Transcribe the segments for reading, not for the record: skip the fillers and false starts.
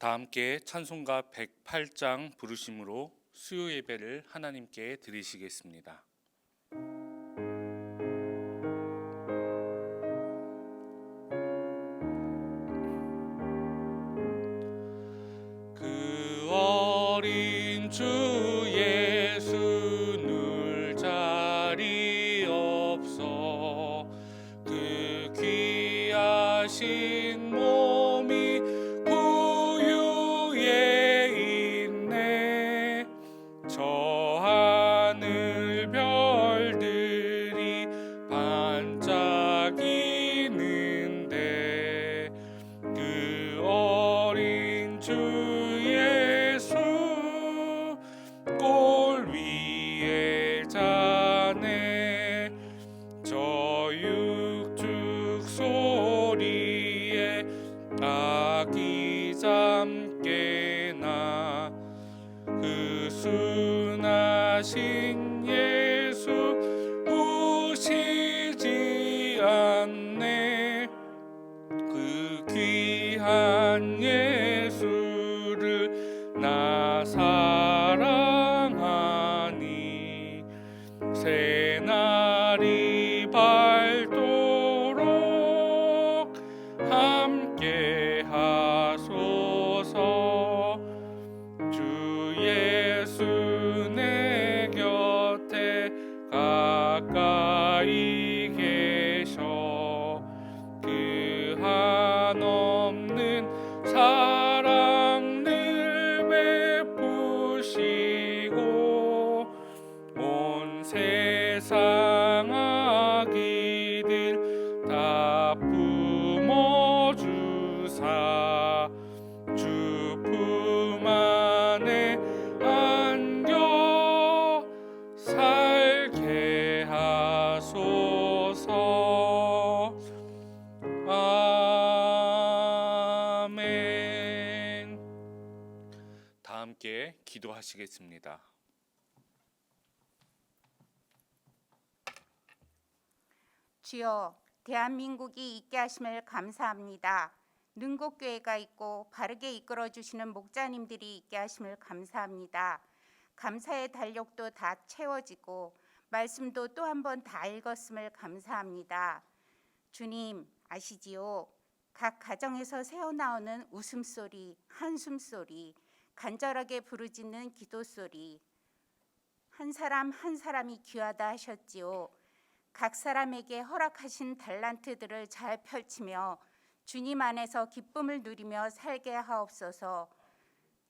다 함께 찬송가 108장 부르심으로 수요 예배를 하나님께 드리시겠습니다. 그 어린 주 예수 누울 자리 없어 그 귀하신 몸이 구유에 있네. 저 하늘 별들이 반짝이는데 그 어린 주 예수 골 위에 자네. 저 육축 소리에 아기 잠깨나 그 순하신 예수 우시지 않네. 그 귀한 예수를 나 사랑하니 새날이 밝도록 함께 하소서. 주 예수 내 곁에 가까이 계셔 그 한없는 사랑 늘 베푸시고 온 세상 아기들 다 품어주사 주 품 안에 안겨 살게 하소서. 아멘. 다 함께 기도하시겠습니다. 주여, 대한민국이 있게 하심을 감사합니다. 능곡교회가 있고 바르게 이끌어 주시는 목자님들이 있게 하심을 감사합니다. 감사의 달력도 다 채워지고 말씀도 또 한 번 다 읽었음을 감사합니다. 주님 아시지요? 각 가정에서 새어나오는 웃음소리, 한숨소리, 간절하게 부르짖는 기도소리, 한 사람 한 사람이 귀하다 하셨지요. 각 사람에게 허락하신 달란트들을 잘 펼치며 주님 안에서 기쁨을 누리며 살게 하옵소서.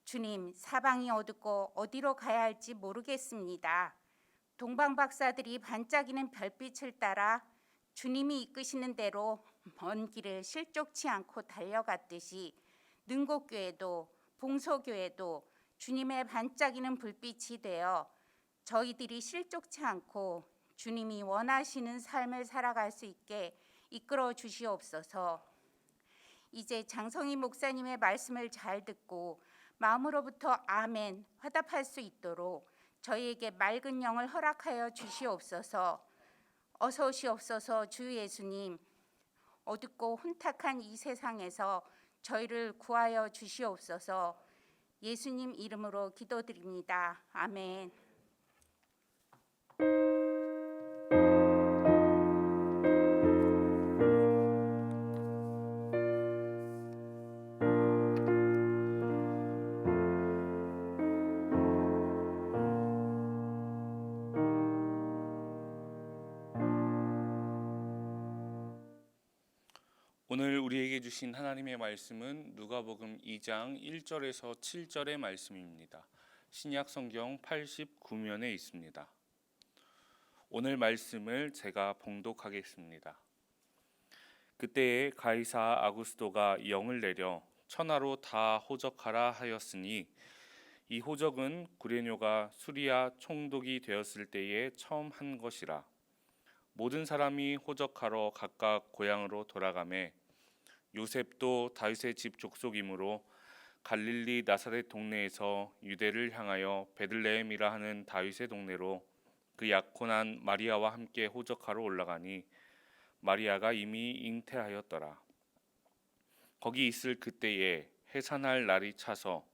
주님, 사방이 어둡고 어디로 가야 할지 모르겠습니다. 동방박사들이 반짝이는 별빛을 따라 주님이 이끄시는 대로 먼 길을 실족치 않고 달려갔듯이 능곡교회도 봉소교회도 주님의 반짝이는 불빛이 되어 저희들이 실족치 않고 주님이 원하시는 삶을 살아갈 수 있게 이끌어 주시옵소서. 이제 장성희 목사님의 말씀을 잘 듣고 마음으로부터 아멘 화답할 수 있도록 저희에게 맑은 영을 허락하여 주시옵소서. 어서 오시옵소서. 주 예수님, 어둡고 혼탁한 이 세상에서 저희를 구하여 주시옵소서. 예수님 이름으로 기도드립니다. 아멘. 오늘 우리에게 주신 하나님의 말씀은 누가복음 2장 1절에서 7절의 말씀입니다. 신약 성경 89면에 있습니다. 오늘 말씀을 제가 봉독하겠습니다. 그때에 가이사 아구스도가 영을 내려 천하로 다 호적하라 하였으니 이 호적은 구레뇨가 수리아 총독이 되었을 때에 처음 한 것이라. 모든 사람이 호적하러 각각 고향으로 돌아가매 요셉도 다윗의 집 족속이므로 갈릴리 나사렛 동네에서 유대를 향하여 베들레헴이라 하는 다윗의 동네로 그 약혼한 마리아와 함께 호적하러 올라가니 마리아가 이미 잉태하였더라. 거기 있을 그때에 해산할 날이 차서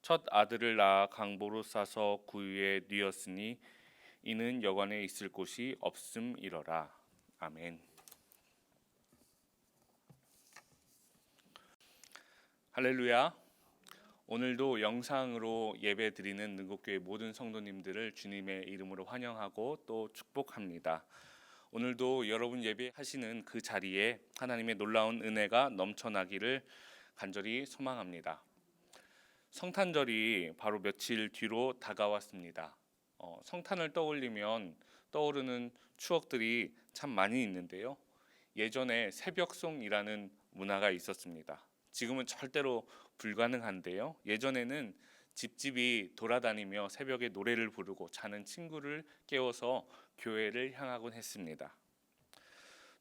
첫 아들을 낳아 강보로 싸서 구유에 뉘었으니 이는 여관에 있을 곳이 없음이러라. 아멘. 할렐루야. 오늘도 영상으로 예배 드리는 능곡교회 모든 성도님들을 주님의 이름으로 환영하고 또 축복합니다. 오늘도 여러분 예배하시는 그 자리에 하나님의 놀라운 은혜가 넘쳐나기를 간절히 소망합니다. 성탄절이 바로 며칠 뒤로 다가왔습니다. 성탄을 떠올리면 떠오르는 추억들이 참 많이 있는데요. 예전에 새벽송이라는 문화가 있었습니다. 지금은 절대로 불가능한데요. 예전에는 집집이 돌아다니며 새벽에 노래를 부르고 자는 친구를 깨워서 교회를 향하곤 했습니다.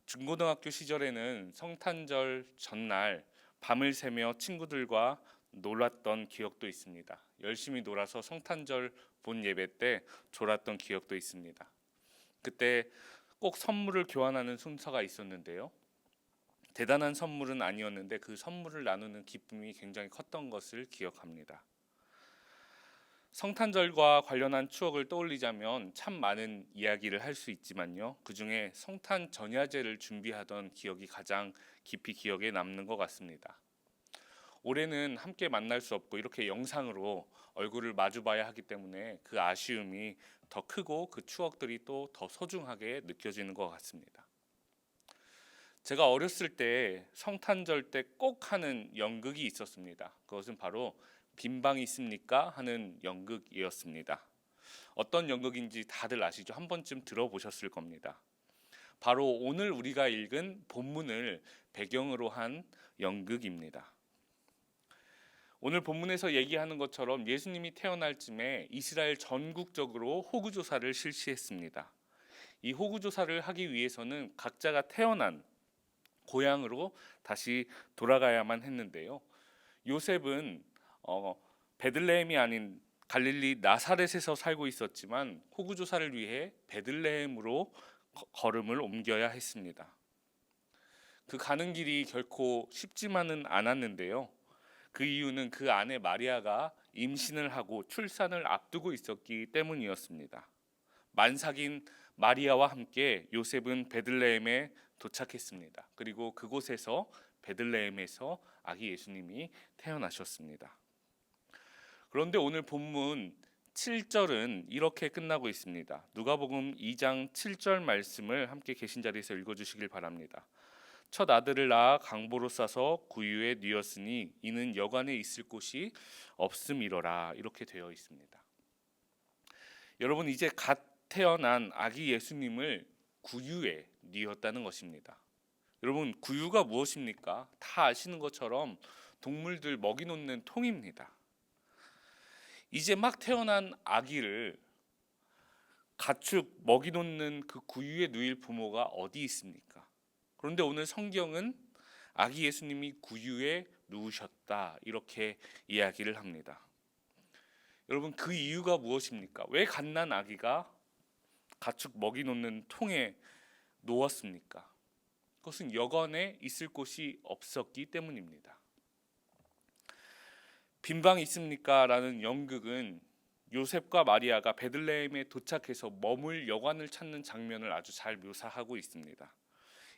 중고등학교 시절에는 성탄절 전날 밤을 새며 친구들과 놀았던 기억도 있습니다. 열심히 놀아서 성탄절 본 예배 때 졸았던 기억도 있습니다. 그때 꼭 선물을 교환하는 순서가 있었는데요. 대단한 선물은 아니었는데 그 선물을 나누는 기쁨이 굉장히 컸던 것을 기억합니다. 성탄절과 관련한 추억을 떠올리자면 참 많은 이야기를 할 수 있지만요. 그중에 성탄 전야제를 준비하던 기억이 가장 깊이 기억에 남는 것 같습니다. 올해는 함께 만날 수 없고 이렇게 영상으로 얼굴을 마주봐야 하기 때문에 그 아쉬움이 더 크고 그 추억들이 또 더 소중하게 느껴지는 것 같습니다. 제가 어렸을 때 성탄절 때 꼭 하는 연극이 있었습니다. 그것은 바로 빈방 있습니까? 하는 연극이었습니다. 어떤 연극인지 다들 아시죠? 한 번쯤 들어보셨을 겁니다. 바로 오늘 우리가 읽은 본문을 배경으로 한 연극입니다. 오늘 본문에서 얘기하는 것처럼 예수님이 태어날 쯤에 이스라엘 전국적으로 호구조사를 실시했습니다. 이 호구조사를 하기 위해서는 각자가 태어난 고향으로 다시 돌아가야만 했는데요. 요셉은 베들레헴이 아닌 갈릴리 나사렛에서 살고 있었지만 호구조사를 위해 베들레헴으로 걸음을 옮겨야 했습니다. 그 가는 길이 결코 쉽지만은 않았는데요. 그 이유는 그 아내 마리아가 임신을 하고 출산을 앞두고 있었기 때문이었습니다. 만삭인 마리아와 함께 요셉은 베들레헴에 도착했습니다. 그리고 그곳에서 베들레헴에서 아기 예수님이 태어나셨습니다. 그런데 오늘 본문 7절은 이렇게 끝나고 있습니다. 누가복음 2장 7절 말씀을 함께 계신 자리에서 읽어주시길 바랍니다. 첫 아들을 낳아 강보로 싸서 구유에 뉘었으니 이는 여관에 있을 곳이 없음이러라. 이렇게 되어 있습니다. 여러분, 이제 갓 태어난 아기 예수님을 구유에 뉘었다는 것입니다. 여러분, 구유가 무엇입니까? 다 아시는 것처럼 동물들 먹이 놓는 통입니다. 이제 막 태어난 아기를 가축 먹이 놓는 그 구유에 누일 부모가 어디 있습니까? 그런데 오늘 성경은 아기 예수님이 구유에 누우셨다 이렇게 이야기를 합니다. 여러분, 그 이유가 무엇입니까? 왜 갓난 아기가 가축 먹이 놓는 통에 놓았습니까? 그것은 여관에 있을 곳이 없었기 때문입니다. 빈방 있습니까? 라는 연극은 요셉과 마리아가 베들레헴에 도착해서 머물 여관을 찾는 장면을 아주 잘 묘사하고 있습니다.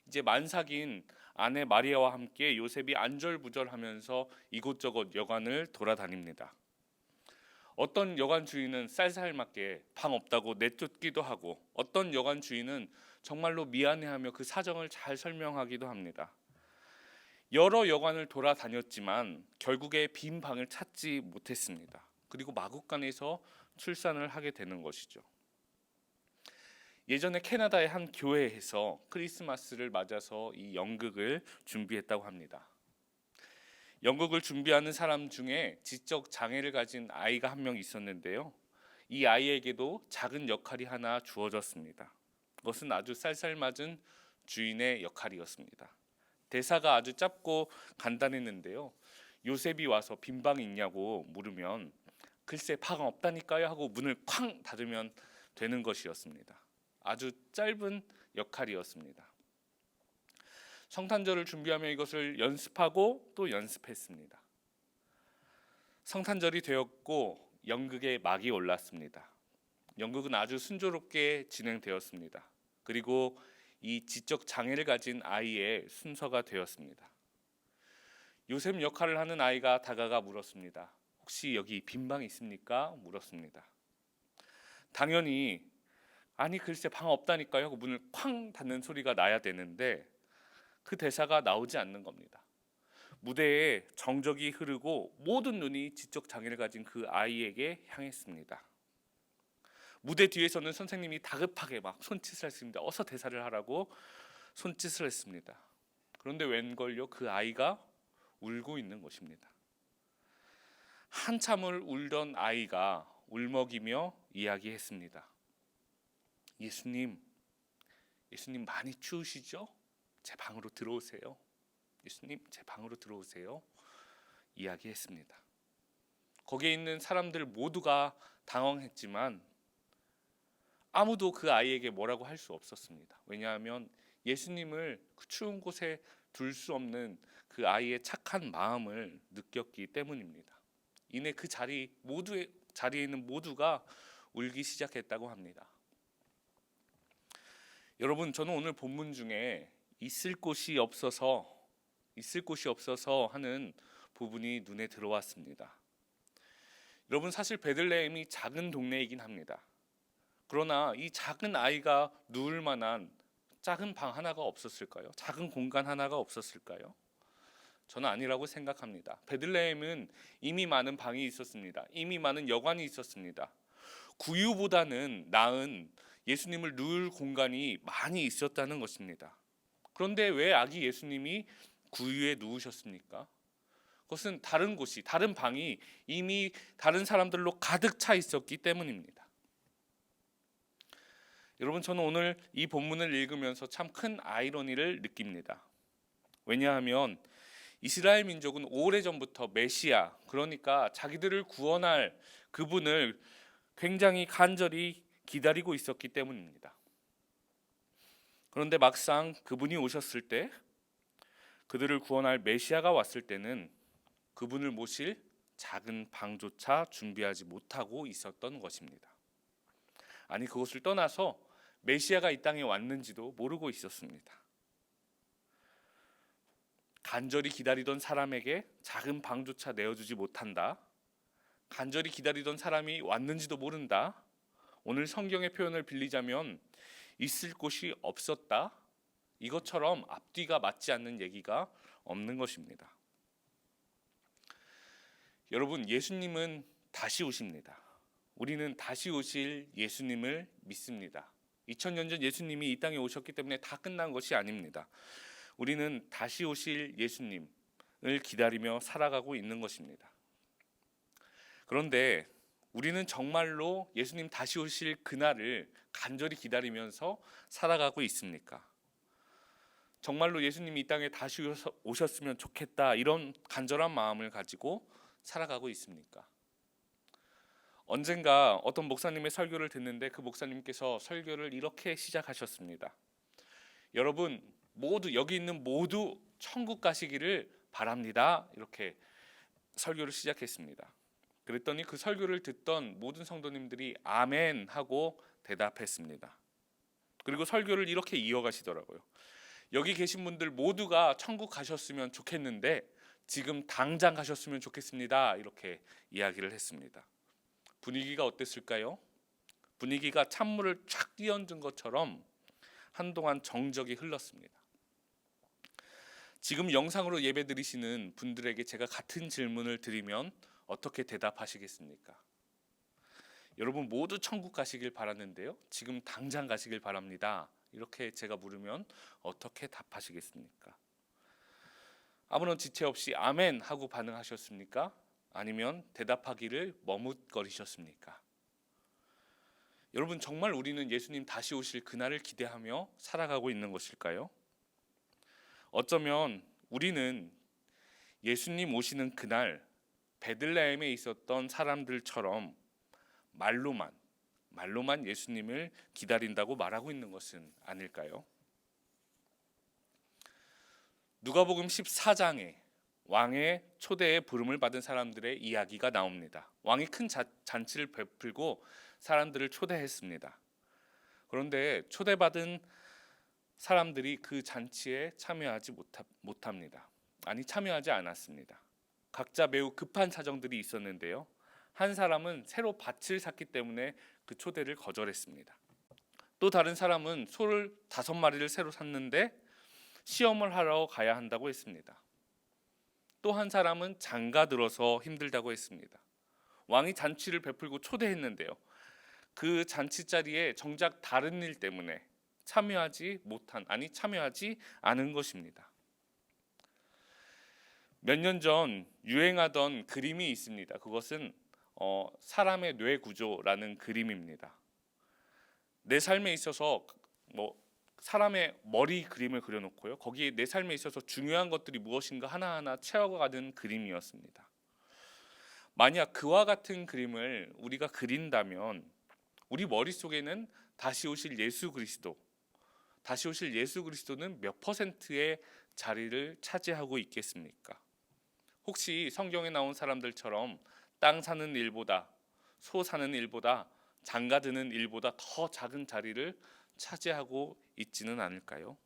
이제 만삭인 아내 마리아와 함께 요셉이 안절부절하면서 이곳저곳 여관을 돌아다닙니다. 어떤 여관 주인은 쌀쌀맞게 방 없다고 내쫓기도 하고 어떤 여관 주인은 정말로 미안해하며 그 사정을 잘 설명하기도 합니다. 여러 여관을 돌아다녔지만 결국에 빈 방을 찾지 못했습니다. 그리고 마구간에서 출산을 하게 되는 것이죠. 예전에 캐나다의 한 교회에서 크리스마스를 맞아서 이 연극을 준비했다고 합니다. 연극을 준비하는 사람 중에 지적 장애를 가진 아이가 한 명 있었는데요. 이 아이에게도 작은 역할이 하나 주어졌습니다. 그것은 아주 쌀쌀맞은 주인의 역할이었습니다. 대사가 아주 짧고 간단했는데요. 요셉이 와서 빈방이 있냐고 물으면 글쎄 방 없다니까요 하고 문을 쾅 닫으면 되는 것이었습니다. 아주 짧은 역할이었습니다. 성탄절을 준비하며 이것을 연습하고 또 연습했습니다. 성탄절이 되었고 연극의 막이 올랐습니다. 연극은 아주 순조롭게 진행되었습니다. 그리고 이 지적 장애를 가진 아이의 순서가 되었습니다. 요셉 역할을 하는 아이가 다가가 물었습니다. 혹시 여기 빈 방 있습니까? 물었습니다. 당연히 아니 글쎄 방 없다니까요 하고 문을 쾅 닫는 소리가 나야 되는데 그 대사가 나오지 않는 겁니다. 무대에 정적이 흐르고 모든 눈이 지적 장애를 가진 그 아이에게 향했습니다. 무대 뒤에서는 선생님이 다급하게 막 손짓을 했습니다. 어서 대사를 하라고 손짓을 했습니다. 그런데 웬걸요? 그 아이가 울고 있는 것입니다. 한참을 울던 아이가 울먹이며 이야기했습니다. 예수님 많이 추우시죠? 제 방으로 들어오세요. 예수님 제 방으로 들어오세요. 이야기했습니다. 거기에 있는 사람들 모두가 당황했지만 아무도 그 아이에게 뭐라고 할 수 없었습니다. 왜냐하면 예수님을 그 추운 곳에 둘 수 없는 그 아이의 착한 마음을 느꼈기 때문입니다. 이내 그 자리에 있는 모두가 울기 시작했다고 합니다. 여러분, 저는 오늘 본문 중에 있을 곳이 없어서 하는 부분이 눈에 들어왔습니다. 여러분, 사실 베들레헴이 작은 동네이긴 합니다. 그러나 이 작은 아이가 누울 만한 작은 방 하나가 없었을까요? 작은 공간 하나가 없었을까요? 저는 아니라고 생각합니다. 베들레헴은 이미 많은 방이 있었습니다. 이미 많은 여관이 있었습니다. 구유보다는 나은 예수님을 누울 공간이 많이 있었다는 것입니다. 그런데 왜 아기 예수님이 구유에 누우셨습니까? 그것은 다른 곳이, 다른 방이 이미 다른 사람들로 가득 차 있었기 때문입니다. 여러분, 저는 오늘 이 본문을 읽으면서 참 큰 아이러니를 느낍니다. 왜냐하면 이스라엘 민족은 오래전부터 메시아, 그러니까 자기들을 구원할 그분을 굉장히 간절히 기다리고 있었기 때문입니다. 그런데 막상 그분이 오셨을 때, 그들을 구원할 메시아가 왔을 때는 그분을 모실 작은 방조차 준비하지 못하고 있었던 것입니다. 아니, 그것을 떠나서 메시아가 이 땅에 왔는지도 모르고 있었습니다. 간절히 기다리던 사람에게 작은 방조차 내어주지 못한다. 간절히 기다리던 사람이 왔는지도 모른다. 오늘 성경의 표현을 빌리자면 있을 곳이 없었다. 이것처럼 앞뒤가 맞지 않는 얘기가 없는 것입니다. 여러분, 예수님은 다시 오십니다. 우리는 다시 오실 예수님을 믿습니다. 2000년 전 예수님이 이 땅에 오셨기 때문에 다 끝난 것이 아닙니다. 우리는 다시 오실 예수님을 기다리며 살아가고 있는 것입니다. 그런데 우리는 정말로 예수님 다시 오실 그날을 간절히 기다리면서 살아가고 있습니까? 정말로 예수님이 이 땅에 다시 오셨으면 좋겠다, 이런 간절한 마음을 가지고 살아가고 있습니까? 언젠가 어떤 목사님의 설교를 듣는데 그 목사님께서 설교를 이렇게 시작하셨습니다. 여러분 모두, 여기 있는 모두 천국 가시기를 바랍니다. 이렇게 설교를 시작했습니다. 그랬더니 그 설교를 듣던 모든 성도님들이 아멘 하고 대답했습니다. 그리고 설교를 이렇게 이어가시더라고요. 여기 계신 분들 모두가 천국 가셨으면 좋겠는데 지금 당장 가셨으면 좋겠습니다. 이렇게 이야기를 했습니다. 분위기가 어땠을까요? 분위기가 찬물을 쫙 끼얹은 것처럼 한동안 정적이 흘렀습니다. 지금 영상으로 예배 드리시는 분들에게 제가 같은 질문을 드리면 어떻게 대답하시겠습니까? 여러분 모두 천국 가시길 바라는데요, 지금 당장 가시길 바랍니다. 이렇게 제가 물으면 어떻게 답하시겠습니까? 아무런 지체 없이 아멘 하고 반응하셨습니까? 아니면 대답하기를 머뭇거리셨습니까? 여러분, 정말 우리는 예수님 다시 오실 그날을 기대하며 살아가고 있는 것일까요? 어쩌면 우리는 예수님 오시는 그날 베들레헴에 있었던 사람들처럼 말로만 예수님을 기다린다고 말하고 있는 것은 아닐까요? 누가복음 14장에 왕의 초대에 부름을 받은 사람들의 이야기가 나옵니다. 왕이 큰 잔치를 베풀고 사람들을 초대했습니다. 그런데 초대받은 사람들이 그 잔치에 참여하지 못합니다. 참여하지 않았습니다. 각자 매우 급한 사정들이 있었는데요. 한 사람은 새로 밭을 샀기 때문에 그 초대를 거절했습니다. 또 다른 사람은 소를 5마리를 새로 샀는데 시험을 하러 가야 한다고 했습니다. 또 한 사람은 장가 들어서 힘들다고 했습니다. 왕이 잔치를 베풀고 초대했는데요. 그 잔치 자리에 정작 다른 일 때문에 참여하지 않은 것입니다. 몇 년 전 유행하던 그림이 있습니다. 그것은 사람의 뇌 구조라는 그림입니다. 내 삶에 있어서 사람의 머리 그림을 그려놓고요. 거기에 내 삶에 있어서 중요한 것들이 무엇인가 하나하나 채워가는 그림이었습니다. 만약 그와 같은 그림을 우리가 그린다면 우리 머릿속에는 다시 오실 예수 그리스도는 몇 %의 자리를 차지하고 있겠습니까? 혹시 성경에 나온 사람들처럼 땅 사는 일보다, 소 사는 일보다, 장가 드는 일보다 더 작은 자리를 차지하고 있지는 않을까요?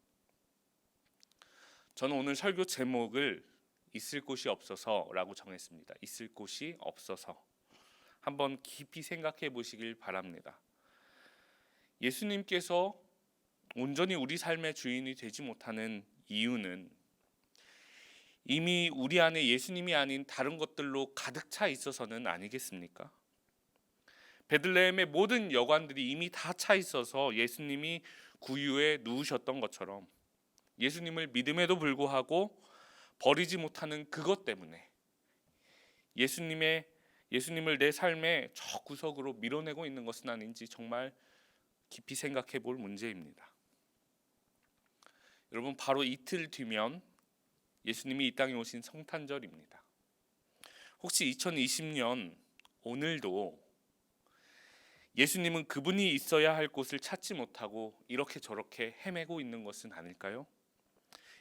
저는 오늘 설교 제목을 있을 곳이 없어서라고 정했습니다. 있을 곳이 없어서. 한번 깊이 생각해 보시길 바랍니다. 예수님께서 온전히 우리 삶의 주인이 되지 못하는 이유는 이미 우리 안에 예수님이 아닌 다른 것들로 가득 차 있어서는 아니겠습니까? 베들레헴의 모든 여관들이 이미 다 차 있어서 예수님이 구유에 누우셨던 것처럼 예수님을 믿음에도 불구하고 버리지 못하는 그것 때문에 예수님을 내 삶의 저 구석으로 밀어내고 있는 것은 아닌지 정말 깊이 생각해 볼 문제입니다. 여러분, 바로 이틀 뒤면 예수님이 이 땅에 오신 성탄절입니다. 혹시 2020년 오늘도 예수님은 그분이 있어야 할 곳을 찾지 못하고 이렇게 저렇게 헤매고 있는 것은 아닐까요?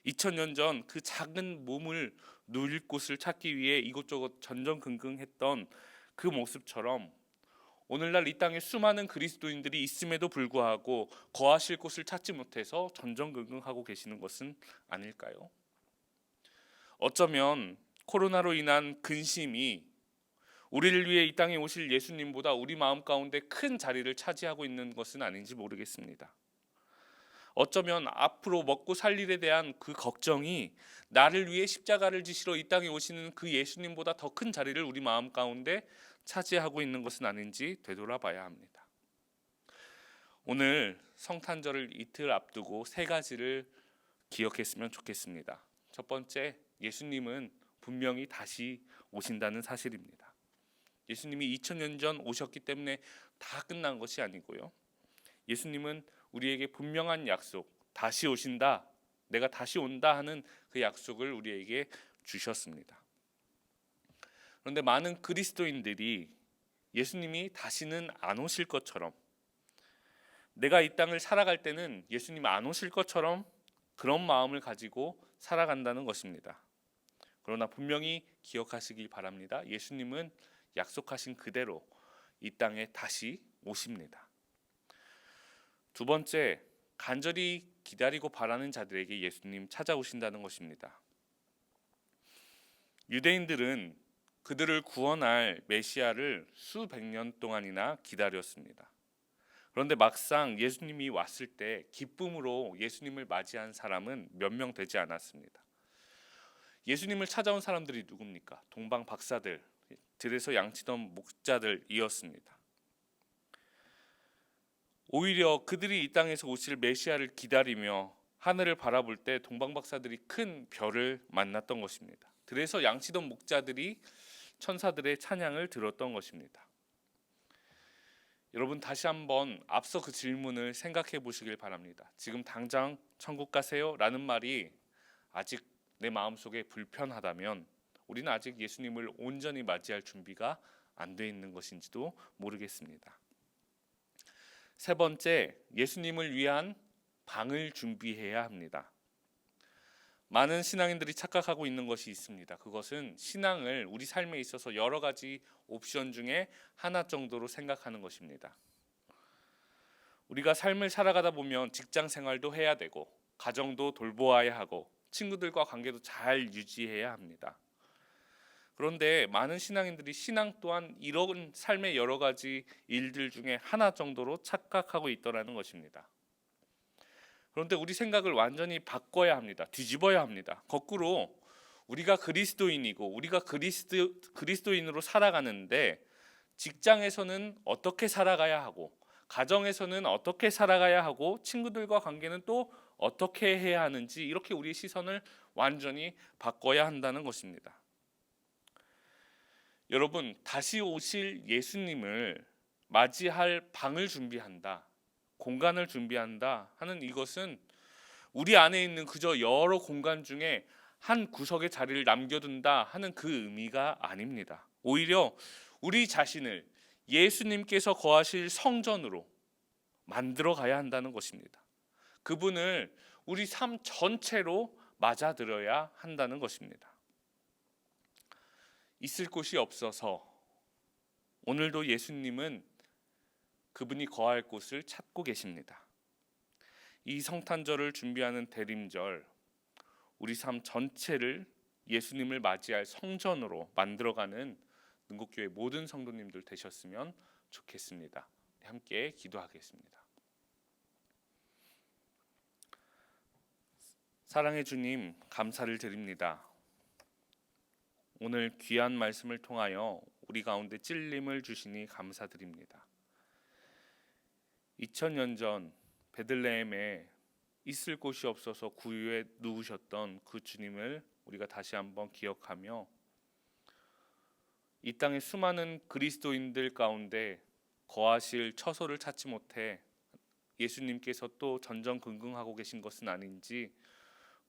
2000년 전 그 작은 몸을 누일 곳을 찾기 위해 이곳저곳 전전긍긍했던 그 모습처럼 오늘날 이 땅에 수많은 그리스도인들이 있음에도 불구하고 거하실 곳을 찾지 못해서 전전긍긍하고 계시는 것은 아닐까요? 어쩌면 코로나로 인한 근심이 우리를 위해 이 땅에 오실 예수님보다 우리 마음 가운데 큰 자리를 차지하고 있는 것은 아닌지 모르겠습니다. 어쩌면 앞으로 먹고 살 일에 대한 그 걱정이 나를 위해 십자가를 지시러 이 땅에 오시는 그 예수님보다 더 큰 자리를 우리 마음 가운데 차지하고 있는 것은 아닌지 되돌아봐야 합니다. 오늘 성탄절을 이틀 앞두고 3가지를 기억했으면 좋겠습니다. 첫 번째, 예수님은 분명히 다시 오신다는 사실입니다. 예수님이 2000년 전 오셨기 때문에 다 끝난 것이 아니고요. 예수님은 우리에게 분명한 약속, 다시 오신다, 내가 다시 온다 하는 그 약속을 우리에게 주셨습니다. 그런데 많은 그리스도인들이 예수님이 다시는 안 오실 것처럼, 내가 이 땅을 살아갈 때는 예수님 안 오실 것처럼 그런 마음을 가지고 살아간다는 것입니다. 그러나 분명히 기억하시기 바랍니다. 예수님은 약속하신 그대로 이 땅에 다시 오십니다. 두 번째, 간절히 기다리고 바라는 자들에게 예수님 찾아오신다는 것입니다. 유대인들은 그들을 구원할 메시아를 수백 년 동안이나 기다렸습니다. 그런데 막상 예수님이 왔을 때 기쁨으로 예수님을 맞이한 사람은 몇 명 되지 않았습니다. 예수님을 찾아온 사람들이 누굽니까? 동방 박사들, 들에서 양치던 목자들이었습니다. 오히려 그들이 이 땅에서 오실 메시아를 기다리며 하늘을 바라볼 때 동방 박사들이 큰 별을 만났던 것입니다. 들에서 양치던 목자들이 천사들의 찬양을 들었던 것입니다. 여러분, 다시 한번 앞서 그 질문을 생각해 보시길 바랍니다. 지금 당장 천국 가세요? 라는 말이 아직 내 마음속에 불편하다면 우리는 아직 예수님을 온전히 맞이할 준비가 안 돼 있는 것인지도 모르겠습니다. 세 번째, 예수님을 위한 방을 준비해야 합니다. 많은 신앙인들이 착각하고 있는 것이 있습니다. 그것은 신앙을 우리 삶에 있어서 여러 가지 옵션 중에 하나 정도로 생각하는 것입니다. 우리가 삶을 살아가다 보면 직장 생활도 해야 되고 가정도 돌보아야 하고 친구들과 관계도 잘 유지해야 합니다. 그런데 많은 신앙인들이 신앙 또한 이런 삶의 여러 가지 일들 중에 하나 정도로 착각하고 있더라는 것입니다. 그런데 우리 생각을 완전히 바꿔야 합니다. 뒤집어야 합니다. 거꾸로 우리가 그리스도인이고 우리가 그리스도인으로 살아가는데 직장에서는 어떻게 살아가야 하고 가정에서는 어떻게 살아가야 하고 친구들과 관계는 또 어떻게 해야 하는지 이렇게 우리의 시선을 완전히 바꿔야 한다는 것입니다. 여러분, 다시 오실 예수님을 맞이할 방을 준비한다, 공간을 준비한다 하는 이것은 우리 안에 있는 그저 여러 공간 중에 한 구석에 자리를 남겨둔다 하는 그 의미가 아닙니다. 오히려 우리 자신을 예수님께서 거하실 성전으로 만들어 가야 한다는 것입니다. 그분을 우리 삶 전체로 맞아들여야 한다는 것입니다. 있을 곳이 없어서 오늘도 예수님은 그분이 거할 곳을 찾고 계십니다. 이 성탄절을 준비하는 대림절, 우리 삶 전체를 예수님을 맞이할 성전으로 만들어가는 능곡교회 모든 성도님들 되셨으면 좋겠습니다. 함께 기도하겠습니다. 사랑의 주님, 감사를 드립니다. 오늘 귀한 말씀을 통하여 우리 가운데 찔림을 주시니 감사드립니다. 2000년 전 베들레헴에 있을 곳이 없어서 구유에 누우셨던 그 주님을 우리가 다시 한번 기억하며 이 땅의 수많은 그리스도인들 가운데 거하실 처소를 찾지 못해 예수님께서 또 전전긍긍하고 계신 것은 아닌지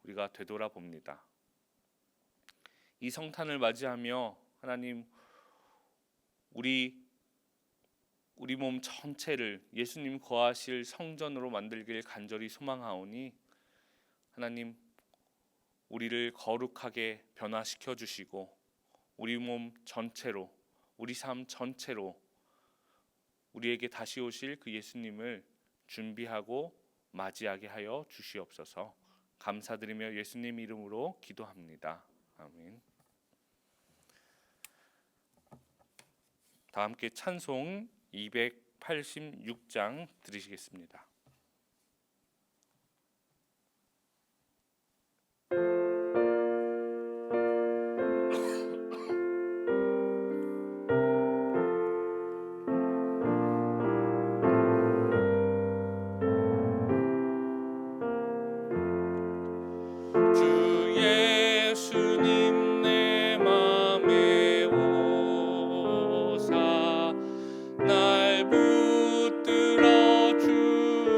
우리가 되돌아봅니다. 이 성탄을 맞이하며 하나님, 우리 몸 전체를 예수님 거하실 성전으로 만들길 간절히 소망하오니 하나님, 우리를 거룩하게 변화시켜 주시고 우리 몸 전체로, 우리 삶 전체로 우리에게 다시 오실 그 예수님을 준비하고 맞이하게 하여 주시옵소서. 감사드리며 예수님 이름으로 기도합니다. 아멘. 다 함께 찬송 286장 들으시겠습니다. 날 붙들어 주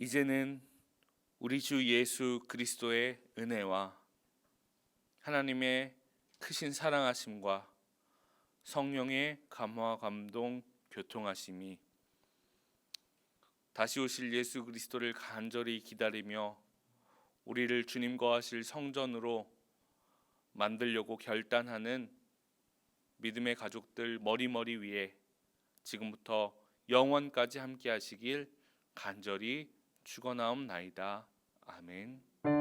이제는 우리 주 예수 그리스도의 은혜와 하나님의 크신 사랑하심과 성령의 감화 감동 교통하심이 다시 오실 예수 그리스도를 간절히 기다리며 우리를 주님과 하실 성전으로 만들려고 결단하는 믿음의 가족들 머리머리 위에 지금부터 영원까지 함께 하시길 간절히 축원하옵나이다. 아멘.